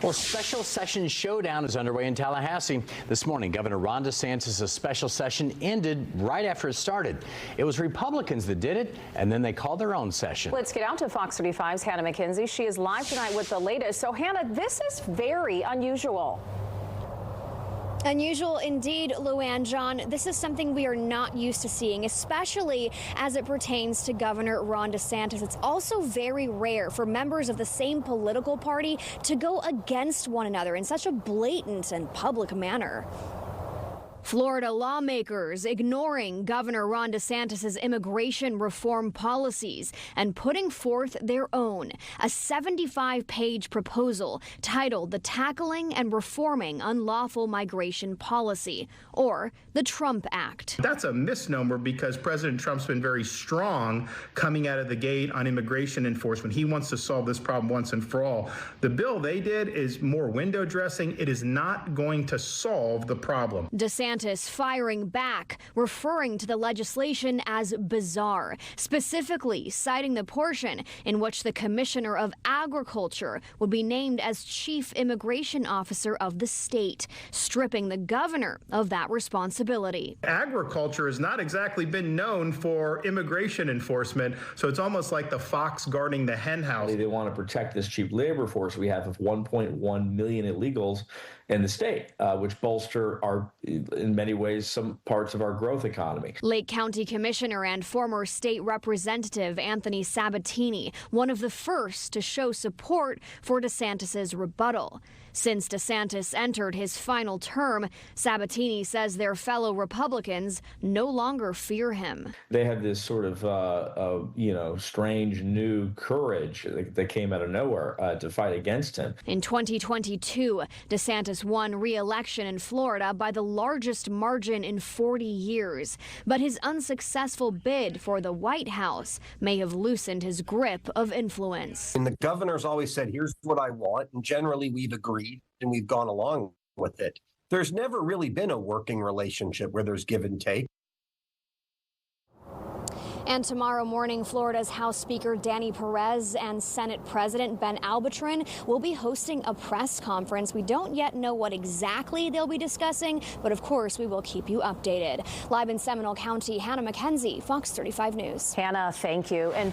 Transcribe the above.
Well, special session showdown is underway in Tallahassee. This morning, Governor Ron DeSantis' special session ended right after it started. It was Republicans that did it, and then they called their own session. Let's get out to Fox 35's Hannah McKenzie. She is live tonight with the latest. So, Hannah, this is very unusual. Unusual indeed, Luann. John, this is something we are not used to seeing, especially as it pertains to Governor Ron DeSantis. It's also very rare for members of the same political party to go against one another in such a blatant and public manner. Florida lawmakers ignoring Governor Ron DeSantis' immigration reform policies and putting forth their own, a 75-page proposal titled the Tackling and Reforming Unlawful Migration Policy, or the Trump Act. That's a misnomer because President Trump's been very strong coming out of the gate on immigration enforcement. He wants to solve this problem once and for all. The bill they did is more window dressing. It is not going to solve the problem. DeSantis firing back, referring to the legislation as bizarre, specifically citing the portion in which the Commissioner of Agriculture would be named as Chief Immigration Officer of the state, stripping the governor of that responsibility. Agriculture has not exactly been known for immigration enforcement, so it's almost like the fox guarding the hen house. They want to protect this cheap labor force we have of 1.1 million illegals in the state, which bolster our, in many ways, some parts of our growth economy. Lake County Commissioner and former state representative Anthony Sabatini, one of the first to show support for DeSantis' rebuttal. Since DeSantis entered his final term, Sabatini says their fellow Republicans no longer fear him. They have this sort of, strange new courage that came out of nowhere to fight against him. In 2022, DeSantis won re-election in Florida by the largest margin in 40 years. But his unsuccessful bid for the White House may have loosened his grip of influence. And the governor's always said, here's what I want, and generally we've agreed and we've gone along with it. There's never really been a working relationship where there's give and take. And tomorrow morning, Florida's House Speaker Danny Perez and Senate President Ben Albatrin will be hosting a press conference. We don't yet know what exactly they'll be discussing, but of course we will keep you updated. Live in Seminole County, Hannah McKenzie, Fox 35 News. Hannah, thank you. And